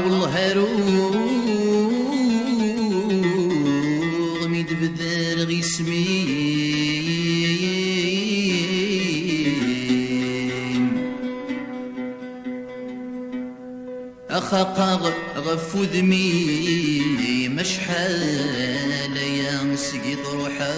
والله هروغ ميد بدر غيسمين أخاق غفو ذمي مشحال يا سقيط روحه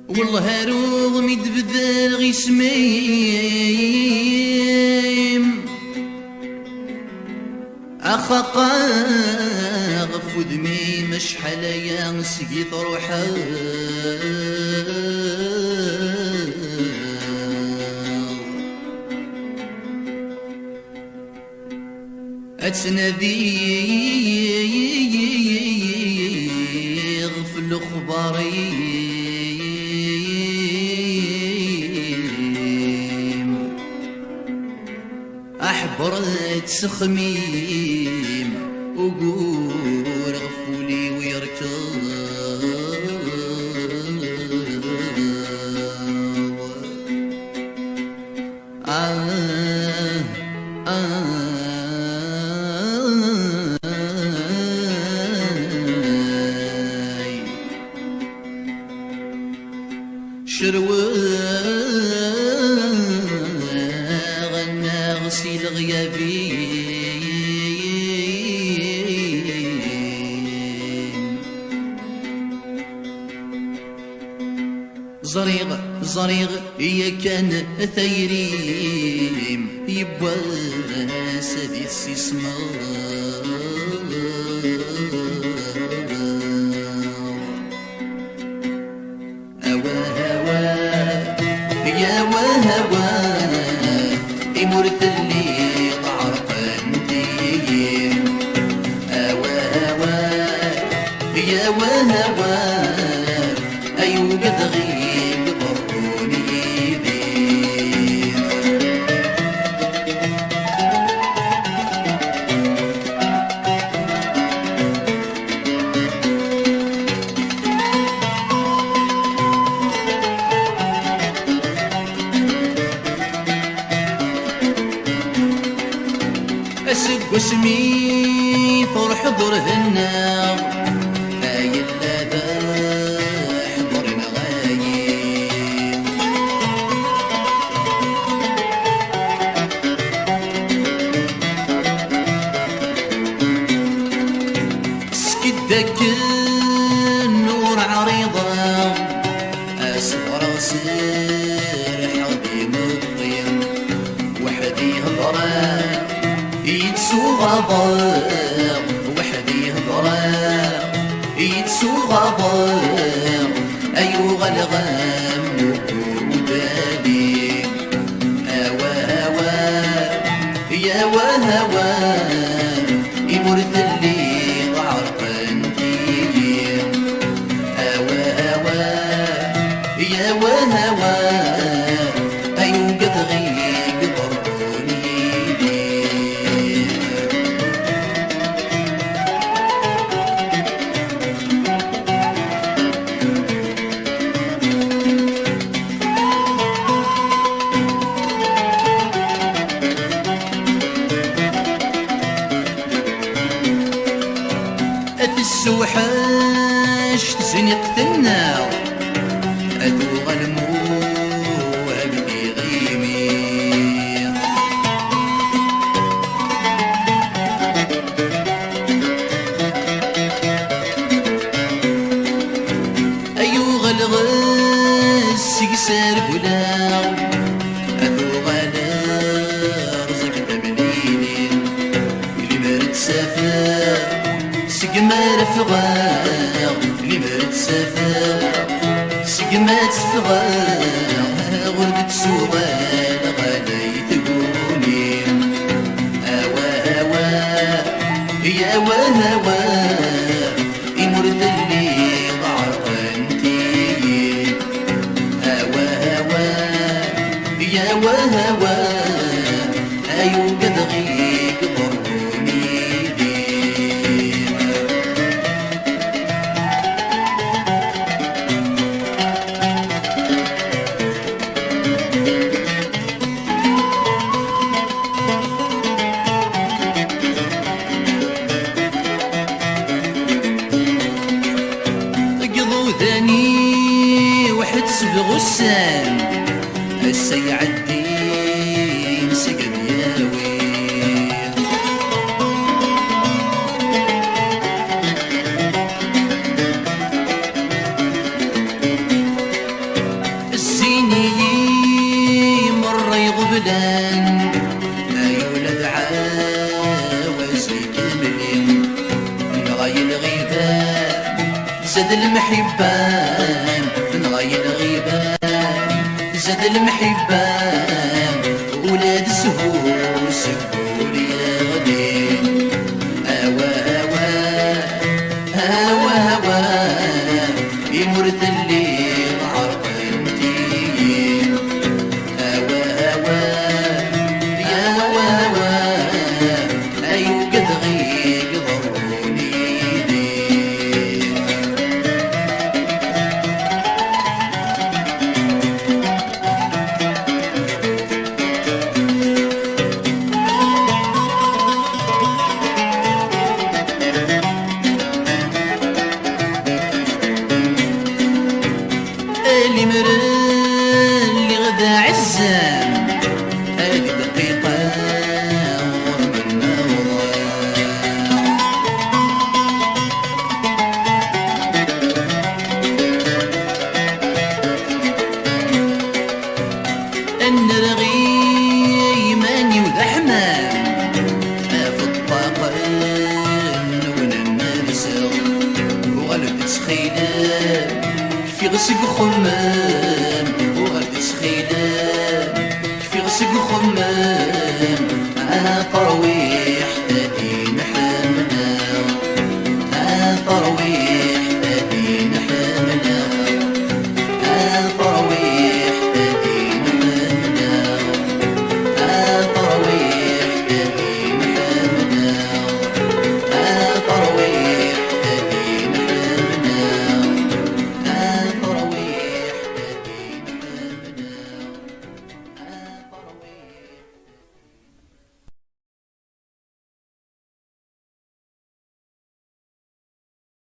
والله هروغ ميد بدر غيسميم أخاقا غفو دمي مشحال يا سقيط روحه أتنادي في الأخباري أحبرت سخميم وقول غفولي ويركض غسيل غيابي زريغ هي كان ثيريم يبوى سديد سيسما يا وهوى يمرت اللي ضعف انتي هوى يا وهوى أيوقد غيب ضروني يدير أسد واسمي فرح ضرهن فايل لذا حضرنا غايب سكت ذاك النور عريضة أسوى راسر حضيم الضيم وحدي هضران يتسو غضب وحدي هضرب يتسو غضب أيوغ الغم ودالي هوى يا وهوى يمرت اللي ضعف انتي هوى يا وهوى أيوغ غيب ضروني السوحاش تزنق النار أدوغ الموع بدي غيمي أيوغ الغس يكسر بلاو أدوغ الرزق تبنيني اللي مرد سافر سقمار فغار السفر سقمات الثغار غربت سوغال غالي تقولي هوا هوا يا هوا يمر اللي ضعف انتي هوا هوا يا هوا ايو قد غيق ضروني ذاني واحد سبغ السام هسا يعدي مسقم ياوي السيني مرة يغبلان ما يولد عاوز كاملين نغاي الغيبان زاد المحبان نغاي الغيبان زاد المحبان ولاد سهول سهول يا غدي هوا هوا هوا هوا يمرت اللي عرق انتي هوا هوا يا هوا هوا ايو قد غيق ضروني اللي مرن اللي غدا عزام هذه دقيقة ورمنا النرغي ماني وذحمام في الطاقة وننمسر وغلب تسخيلام في غسق خمام وغاد سخيلام في غسق خمام أنا